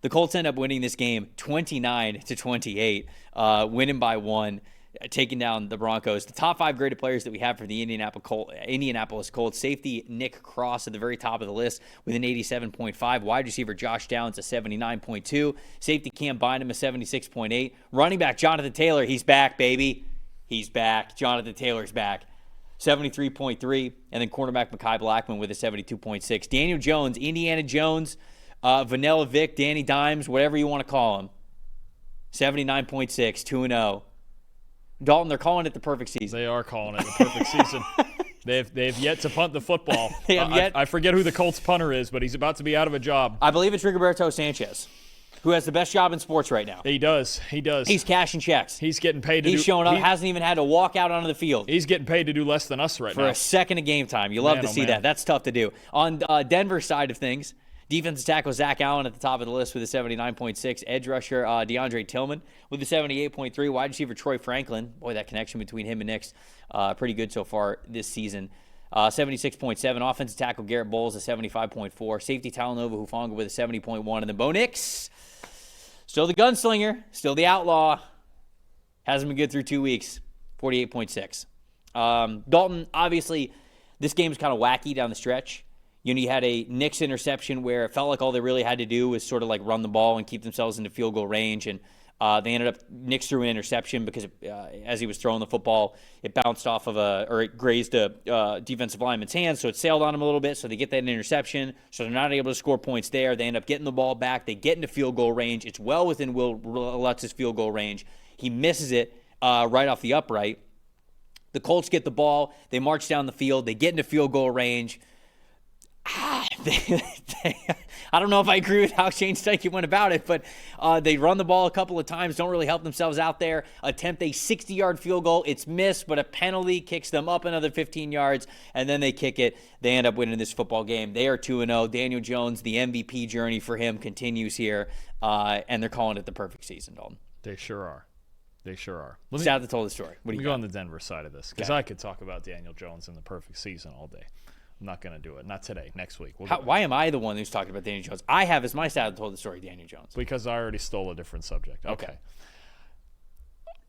The Colts end up winning this game 29-28, winning by 1. Taking down the Broncos. The top 5 graded players that we have for the Indianapolis Colts. Safety Nick Cross at the very top of the list with an 87.5. Wide receiver Josh Downs a 79.2. Safety Cam Bynum a 76.8. Running back Jonathan Taylor, he's back, baby. He's back. Jonathan Taylor's back. 73.3. And then cornerback Mekhi Blackman with a 72.6. Daniel Jones, Indiana Jones, Vanilla Vic, Danny Dimes, whatever you want to call him. 79.6, 2-0. Dalton, they're calling it the perfect season. They are calling it the perfect season. They've yet to punt the football. I forget who the Colts punter is, but he's about to be out of a job. I believe it's Rigoberto Sanchez, who has the best job in sports right now. He does. He's cashing checks. He's getting paid to He's showing up, hasn't even had to walk out onto the field. He's getting paid to do less than us right now. For a second of game time. You love to see that. That's tough to do. On Denver's side of things, defensive tackle Zach Allen at the top of the list with a 79.6. Edge rusher DeAndre Tillman with a 78.3. Wide receiver Troy Franklin. Boy, that connection between him and Nix, pretty good so far this season. 76.7. Offensive tackle Garrett Bowles a 75.4. Safety Talanoa Hufanga with a 70.1. And then Bo Nix, still the gunslinger, still the outlaw. Hasn't been good through 2 weeks. 48.6. Dalton, obviously, this game's kind of wacky down the stretch. You had a Knicks interception where it felt like all they really had to do was sort of like run the ball and keep themselves into field goal range. And they ended up, Knicks threw an interception because as he was throwing the football, it bounced off of it grazed a defensive lineman's hands. So it sailed on him a little bit. So they get that interception. So they're not able to score points there. They end up getting the ball back. They get into field goal range. It's well within Will Lutz's field goal range. He misses it right off the upright. The Colts get the ball. They march down the field. They get into field goal range. I don't know if I agree with how Shane Steichen went about it, but they run the ball a couple of times, don't really help themselves out there, attempt a 60-yard field goal. It's missed, but a penalty kicks them up another 15 yards, and then they kick it. They end up winning this football game. They are 2-0. Daniel Jones, the MVP journey for him continues here, and they're calling it the perfect season, Dalton. They sure are. Sad to tell the story. Let me go on the Denver side of this, because I could talk about Daniel Jones and the perfect season all day. I'm not going to do it. Not today. Next week. Why am I the one who's talking about Daniel Jones? I have as my sad to tell the story Daniel Jones. Because I already stole a different subject. Okay.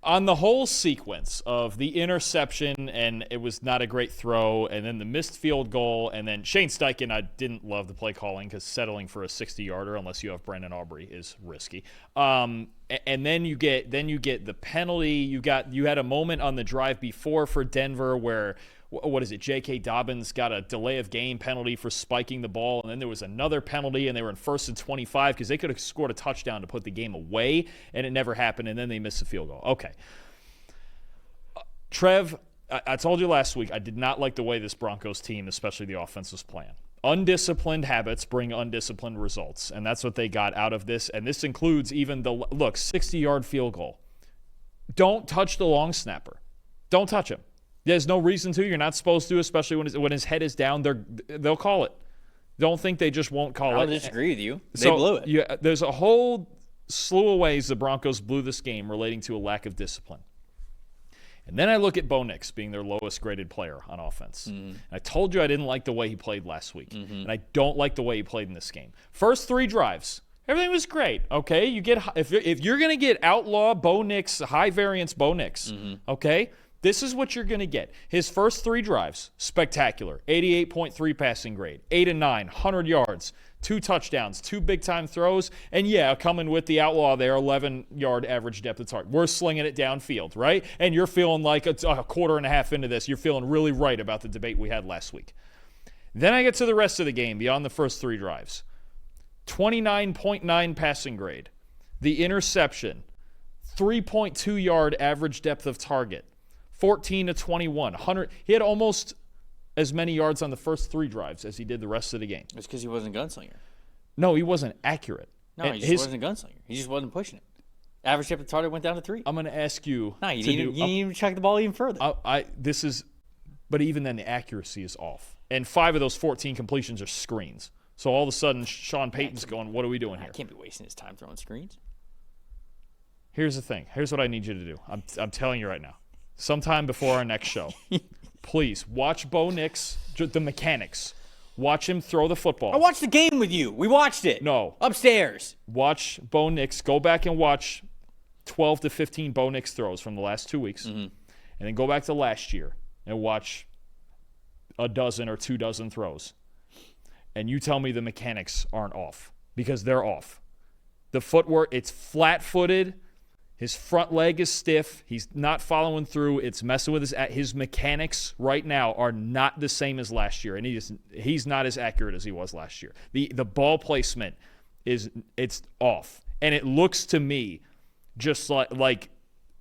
On the whole sequence of the interception, and it was not a great throw, and then the missed field goal, and then Shane Steichen, I didn't love the play calling because settling for a 60-yarder unless you have Brandon Aubrey is risky. And then you get the penalty. You had a moment on the drive before for Denver where, what is it, J.K. Dobbins got a delay of game penalty for spiking the ball, and then there was another penalty, and they were in 1st and 25 because they could have scored a touchdown to put the game away, and it never happened, and then they missed the field goal. Okay. Trev, I told you last week I did not like the way this Broncos team, especially the offense, was playing. Undisciplined habits bring undisciplined results, and that's what they got out of this, and this includes even 60-yard field goal. Don't touch the long snapper. Don't touch him. There's no reason to. You're not supposed to, especially when his head is down. They'll call it. Don't think they just won't call it. I don't disagree with you. They blew it. Yeah, there's a whole slew of ways the Broncos blew this game relating to a lack of discipline. And then I look at Bo Nix being their lowest graded player on offense. Mm-hmm. I told you I didn't like the way he played last week. Mm-hmm. And I don't like the way he played in this game. First 3 drives, everything was great. Okay, you get if you're going to get outlaw Bo Nix, high variance Bo Nix, okay? This is what you're going to get. His first 3 drives, spectacular. 88.3 passing grade, 8 and 9, 100 yards, 2 touchdowns, 2 big-time throws, and coming with the outlaw there, 11-yard average depth of target. We're slinging it downfield, right? And you're feeling like a quarter and a half into this. You're feeling really right about the debate we had last week. Then I get to the rest of the game beyond the first 3 drives. 29.9 passing grade. The interception, 3.2-yard average depth of target. 14 to 21, 100. He had almost as many yards on the first 3 drives as he did the rest of the game. It's because he wasn't a gunslinger. No, he wasn't accurate. No, he just wasn't a gunslinger. He just wasn't pushing it. Average depth of target went down to 3. I'm going to ask you. No, you didn't even check the ball even further. But even then, the accuracy is off. And 5 of those 14 completions are screens. So all of a sudden, Sean Payton's going, what are we doing here? I can't be wasting his time throwing screens. Here's the thing. Here's what I need you to do. I'm telling you right now. Sometime before our next show, please watch Bo Nix, the mechanics. Watch him throw the football. I watched the game with you. We watched it. No. Upstairs. Watch Bo Nix. Go back and watch 12 to 15 Bo Nix throws from the last 2 weeks. And then go back to last year and watch a dozen or 2 dozen throws. And you tell me the mechanics aren't off, because they're off. The footwork, it's flat-footed. His front leg is stiff. He's not following through. It's messing with his mechanics right now are not the same as last year, and he's not as accurate as he was last year. The ball placement it's off, and it looks to me just like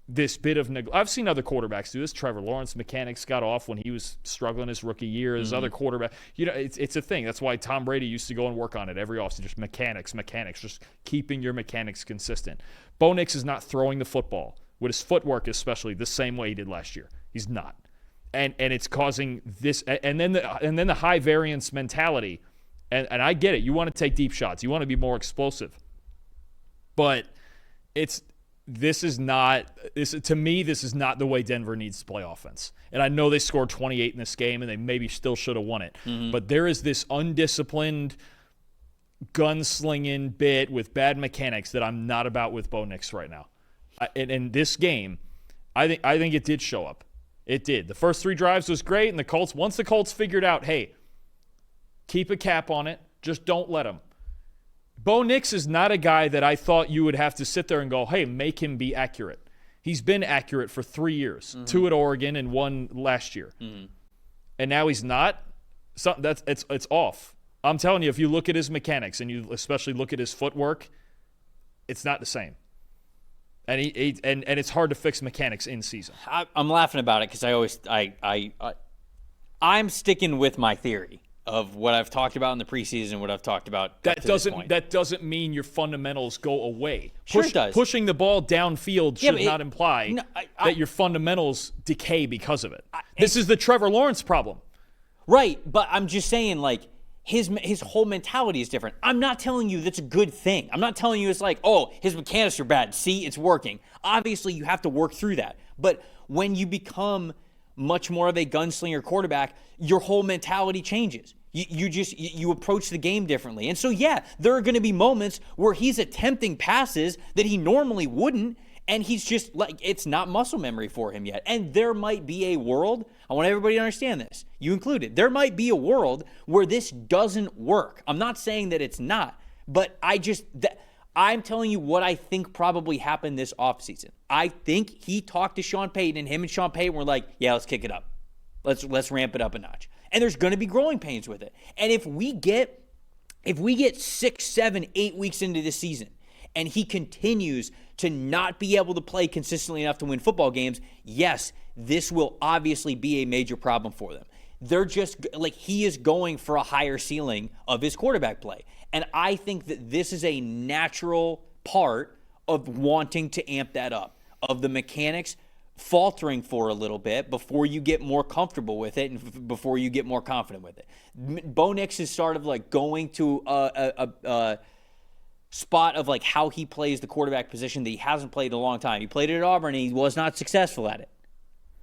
this bit of I've seen other quarterbacks do this. Trevor Lawrence mechanics got off when he was struggling his rookie year. His other quarterback, it's a thing. That's why Tom Brady used to go and work on it every offseason. Just mechanics, just keeping your mechanics consistent. Bo Nix is not throwing the football with his footwork, especially the same way he did last year. He's not, and it's causing this. And then the high variance mentality. And I get it. You want to take deep shots. You want to be more explosive, but This is not the way Denver needs to play offense. And I know they scored 28 in this game, and they maybe still should have won it. But there is this undisciplined, gunslinging bit with bad mechanics that I'm not about with Bo Nix right now. In this game, I think it did show up. It did. The first 3 drives was great, and once the Colts figured out, hey, keep a cap on it, just don't let them. Bo Nix is not a guy that I thought you would have to sit there and go, hey, make him be accurate. He's been accurate for 3 years, 2 at Oregon and 1 last year. And now he's not. It's off. I'm telling you, if you look at his mechanics and you especially look at his footwork, it's not the same. And it's hard to fix mechanics in season. I'm laughing about it because I'm sticking with my theory of what I've talked about in the preseason, what I've talked about. That doesn't mean your fundamentals go away. Sure it does. Pushing the ball downfield should not imply that your fundamentals decay because of it. This is the Trevor Lawrence problem. Right, but I'm just saying, like, his whole mentality is different. I'm not telling you that's a good thing. I'm not telling you it's like, oh, his mechanics are bad. See, it's working. Obviously, you have to work through that. But when you become much more of a gunslinger quarterback, your whole mentality changes. You approach the game differently. And so, yeah, there are going to be moments where he's attempting passes that he normally wouldn't, and he's just like, it's not muscle memory for him yet. And there might be a world, I want everybody to understand this, you included, there might be a world where this doesn't work. I'm not saying that it's not, but I'm telling you what I think probably happened this offseason. I think he talked to Sean Payton, and him and Sean Payton were like, yeah, let's kick it up. Let's ramp it up a notch. And there's going to be growing pains with it. And if we get 6, 7, 8 weeks into this season and he continues to not be able to play consistently enough to win football games, yes, this will obviously be a major problem for them. They're just like, he is going for a higher ceiling of his quarterback play. And I think that this is a natural part of wanting to amp that up, of the mechanics faltering for a little bit before you get more comfortable with it and before you get more confident with it. Bo Nix is sort of like going to a spot of like how he plays the quarterback position that he hasn't played in a long time. He played it at Auburn and he was not successful at it.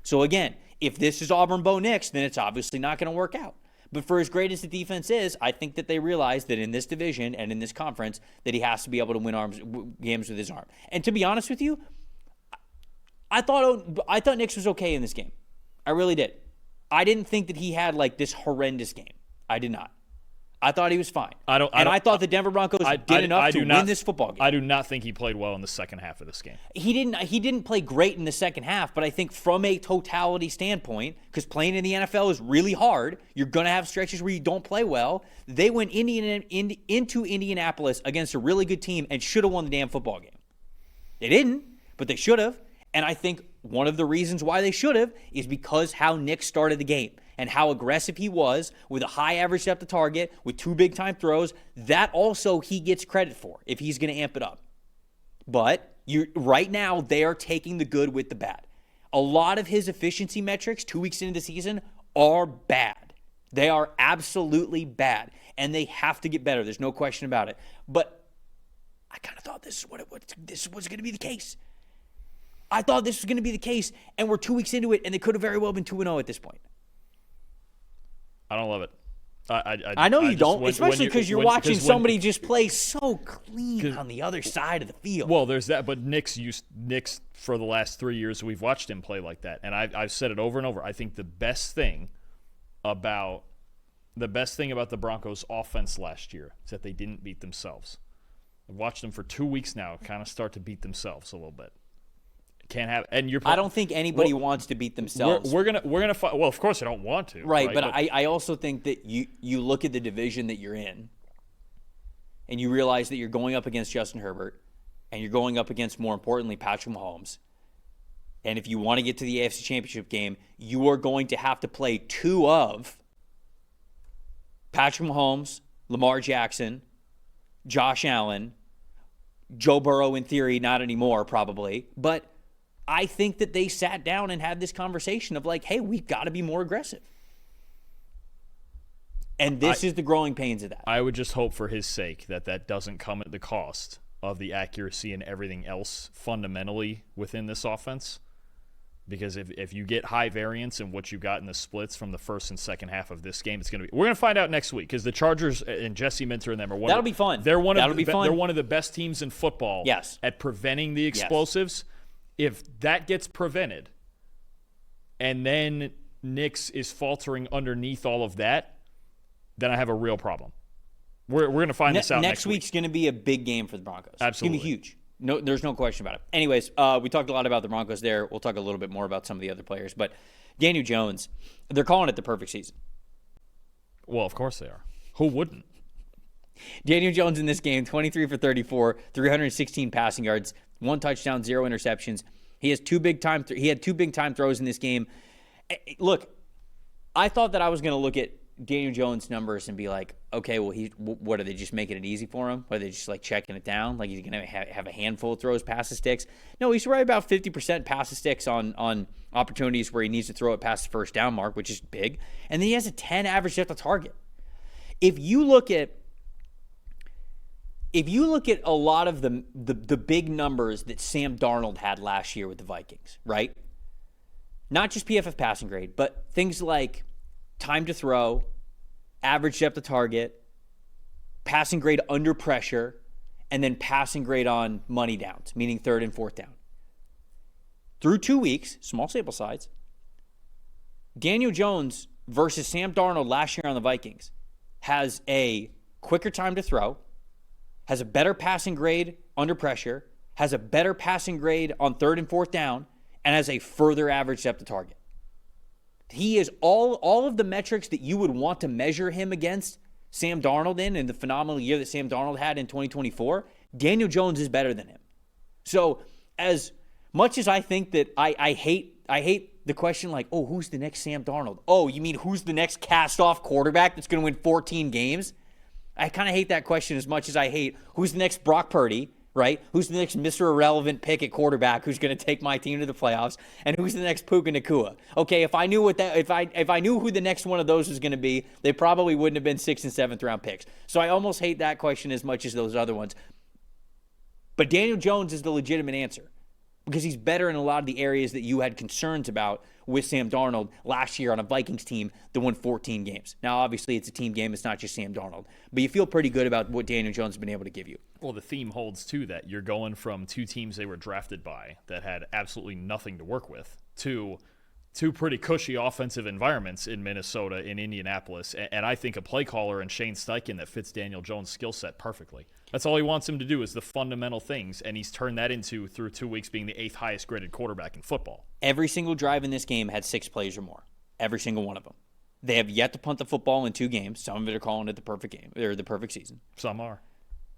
So again, if this is Auburn Bo Nix, then it's obviously not going to work out. But for as great as the defense is, I think that they realize that in this division and in this conference that he has to be able to win games with his arm. And to be honest with you, I thought Nix was okay in this game. I really did. I didn't think that he had like this horrendous game. I did not. I thought he was fine. I thought the Denver Broncos did enough to win this football game. I do not think he played well in the second half of this game. He didn't play great in the second half, but I think from a totality standpoint, because playing in the NFL is really hard, you're going to have stretches where you don't play well. They went into Indianapolis against a really good team and should have won the damn football game. They didn't, but they should have. And I think one of the reasons why they should have is because how Nick started the game and how aggressive he was with a high average depth of target, with 2 big-time throws. That also he gets credit for if he's going to amp it up. But right now, they are taking the good with the bad. A lot of his efficiency metrics 2 weeks into the season are bad. They are absolutely bad, and they have to get better. There's no question about it. But I kind of thought this was going to be the case. I thought this was going to be the case, and we're 2 weeks into it, and they could have very well been 2-0 at this point. I don't love it. I know you don't, especially because you're watching somebody just play so clean on the other side of the field. Well, there's that, but Nick's for the last 3 years we've watched him play like that, and I've said it over and over. I think the best thing about the Broncos' offense last year is that they didn't beat themselves. I've watched them for 2 weeks now, kind of start to beat themselves a little bit. Can't have, and I don't think anybody wants to beat themselves. We're gonna fight. Well, of course, I don't want to. Right, but I also think that you look at the division that you're in, and you realize that you're going up against Justin Herbert, and you're going up against, more importantly, Patrick Mahomes. And if you want to get to the AFC Championship game, you are going to have to play two of Patrick Mahomes, Lamar Jackson, Josh Allen, Joe Burrow in theory, not anymore probably, but I think that they sat down and had this conversation of like, hey, we've got to be more aggressive. And this is the growing pains of that. I would just hope for his sake that doesn't come at the cost of the accuracy and everything else fundamentally within this offense. Because if you get high variance in what you got in the splits from the first and second half of this game, it's going to be. We're going to find out next week because the Chargers and Jesse Minter and them are one. That'll be fun. They're one of the best teams in football. Yes. At preventing the explosives. Yes. If that gets prevented, and then Knicks is faltering underneath all of that, then I have a real problem. We're going to find this out next week. Next week's going to be a big game for the Broncos. Absolutely. It's going to be huge. No, there's no question about it. Anyways, we talked a lot about the Broncos there. We'll talk a little bit more about some of the other players. But Daniel Jones, they're calling it the perfect season. Well, of course they are. Who wouldn't? Daniel Jones in this game, 23 for 34, 316 passing yards, 1 touchdown, 0 interceptions. He had two big time throws in this game. Look, I thought that I was going to look at Daniel Jones' numbers and be like, okay, well, what are they just making it easy for him? Are they just like checking it down? Like he's going to have a handful of throws, past the sticks? No, he's right about 50% past the sticks on opportunities where he needs to throw it past the first down mark, which is big. And then he has a 10 average depth of target. If you look at a lot of the big numbers that Sam Darnold had last year with the Vikings, right? Not just PFF passing grade, but things like time to throw, average depth of target, passing grade under pressure, and then passing grade on money downs, meaning third and fourth down. Through 2 weeks, small sample size, Daniel Jones versus Sam Darnold last year on the Vikings has a quicker time to throw, has a better passing grade under pressure, has a better passing grade on third and fourth down, and has a further average depth of target. He is all of the metrics that you would want to measure him against Sam Darnold in the phenomenal year that Sam Darnold had in 2024. Daniel Jones is better than him. So as much as I think that I hate the question like, oh, who's the next Sam Darnold? Oh, you mean who's the next cast-off quarterback that's going to win 14 games? I kind of hate that question as much as I hate who's the next Brock Purdy, right? Who's the next Mr. Irrelevant pick at quarterback who's going to take my team to the playoffs? And who's the next Puka Nacua? Okay, if I knew if I knew who the next one of those was going to be, they probably wouldn't have been 6th and 7th round picks. So I almost hate that question as much as those other ones. But Daniel Jones is the legitimate answer because he's better in a lot of the areas that you had concerns about with Sam Darnold last year on a Vikings team that won 14 games. Now, obviously, it's a team game. It's not just Sam Darnold. But you feel pretty good about what Daniel Jones has been able to give you. Well, the theme holds, too, that you're going from two teams they were drafted by that had absolutely nothing to work with to two pretty cushy offensive environments in Minnesota, in Indianapolis, and I think a play caller in Shane Steichen that fits Daniel Jones' skill set perfectly. That's all he wants him to do is the fundamental things, and he's turned that into, through 2 weeks, being the 8th highest graded quarterback in football. Every single drive in this game had 6 plays or more. Every single one of them. They have yet to punt the football in 2 games. Some of it are calling it the perfect game, or the perfect season. Some are.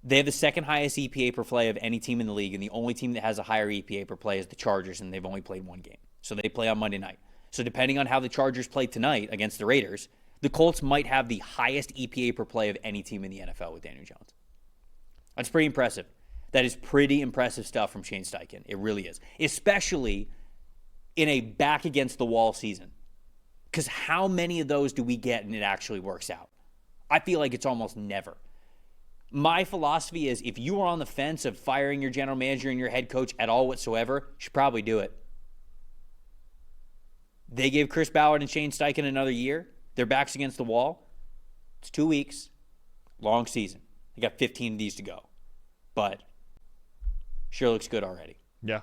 They have the second highest EPA per play of any team in the league, and the only team that has a higher EPA per play is the Chargers, and they've only played 1 game. So they play on Monday night. So depending on how the Chargers play tonight against the Raiders, the Colts might have the highest EPA per play of any team in the NFL with Daniel Jones. That's pretty impressive. That is pretty impressive stuff from Shane Steichen. It really is. Especially in a back-against-the-wall season. Because how many of those do we get and it actually works out? I feel like it's almost never. My philosophy is if you are on the fence of firing your general manager and your head coach at all whatsoever, you should probably do it. They gave Chris Ballard and Shane Steichen another year. Their backs against the wall. It's 2 weeks, long season. They got 15 of these to go. But sure looks good already. Yeah.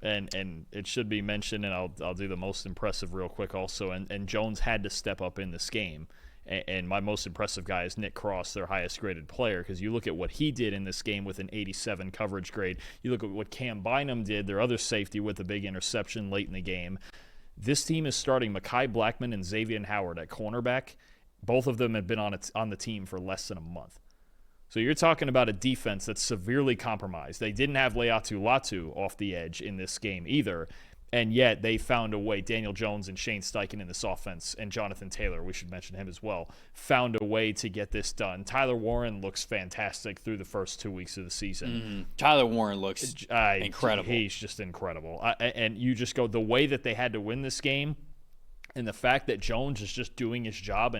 And it should be mentioned, and I'll do the most impressive real quick also, and Jones had to step up in this game. And my most impressive guy is Nick Cross, their highest graded player, because you look at what he did in this game with an 87 coverage grade. You look at what Cam Bynum did, their other safety, with a big interception late in the game. This team is starting Mekhi Blackmon and Xavier Howard at cornerback. Both of them have been on the team for less than a month. So you're talking about a defense that's severely compromised. They didn't have Leatu Latu off the edge in this game either, and yet they found a way. Daniel Jones and Shane Steichen in this offense, and Jonathan Taylor, we should mention him as well, found a way to get this done. Tyler Warren looks fantastic through the first 2 weeks of the season. Tyler Warren looks incredible. He's just incredible. And you just go, the way that they had to win this game, and the fact that Jones is just doing his job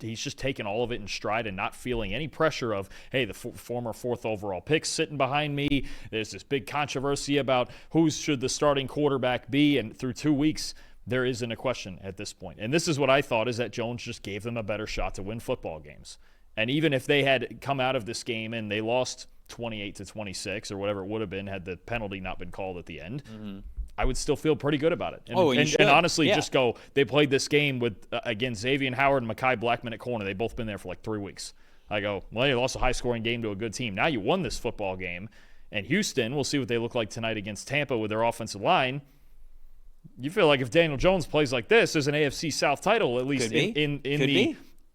he's just taking all of it in stride and not feeling any pressure of, hey, the former 4th overall pick sitting behind me. There's this big controversy about who should the starting quarterback be, and through 2 weeks, there isn't a question at this point. And this is what I thought, is that Jones just gave them a better shot to win football games. And even if they had come out of this game and they lost 28-26 or whatever it would have been had the penalty not been called at the end, I would still feel pretty good about it. And honestly, just go, they played this game with, again, Xavier Howard and Mekhi Blackmon at corner. They've both been there for like 3 weeks. I go, well, you lost a high-scoring game to a good team. Now you won this football game. And Houston, we'll see what they look like tonight against Tampa with their offensive line. You feel like if Daniel Jones plays like this, there's an AFC South title, at least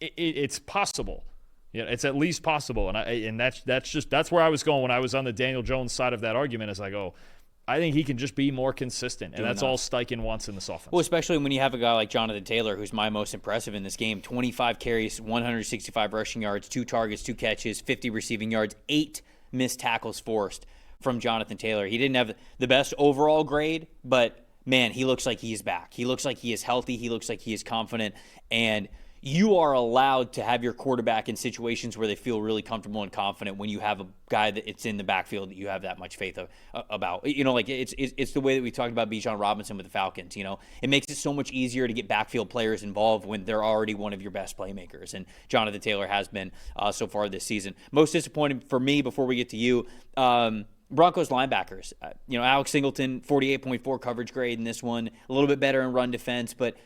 it's possible. Yeah, it's at least possible. And that's where I was going when I was on the Daniel Jones side of that argument, as I go, I think he can just be more consistent, and that's all Steichen wants in this offense. Well, especially when you have a guy like Jonathan Taylor, who's my most impressive in this game. 25 carries, 165 rushing yards, 2 targets, 2 catches, 50 receiving yards, 8 missed tackles forced from Jonathan Taylor. He didn't have the best overall grade, but, man, he looks like he's back. He looks like he is healthy. He looks like he is confident, and you are allowed to have your quarterback in situations where they feel really comfortable and confident when you have a guy that it's in the backfield that you have that much faith about. You know, like it's the way that we talked about Bijan Robinson with the Falcons. You know, it makes it so much easier to get backfield players involved when they're already one of your best playmakers, and Jonathan Taylor has been so far this season. Most disappointing for me, before we get to you, Broncos linebackers. Alex Singleton, 48.4 coverage grade in this one, a little bit better in run defense, but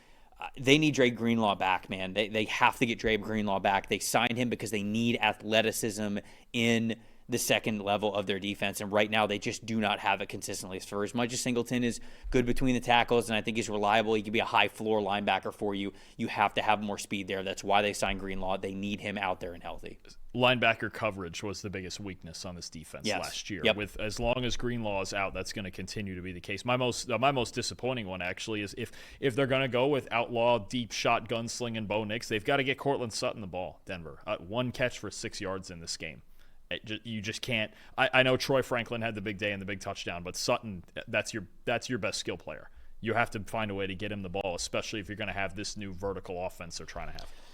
they need Dre Greenlaw back, man. They have to get Dre Greenlaw back. They signed him because they need athleticism in the second level of their defense, and right now they just do not have it consistently. For as much as Singleton is good between the tackles, and I think he's reliable, he can be a high-floor linebacker for you, you have to have more speed there. That's why they signed Greenlaw. They need him out there and healthy. Linebacker coverage was the biggest weakness on this defense last year. Yep. With as long as Greenlaw is out, that's going to continue to be the case. My most disappointing one actually is if they're going to go with outlaw deep shot gunslinging Bo Nix, they've got to get Cortland Sutton the ball. Denver, 1 catch for 6 yards in this game. You just can't. I know Troy Franklin had the big day and the big touchdown, but Sutton, that's your best skill player. You have to find a way to get him the ball, especially if you're going to have this new vertical offense they're trying to have.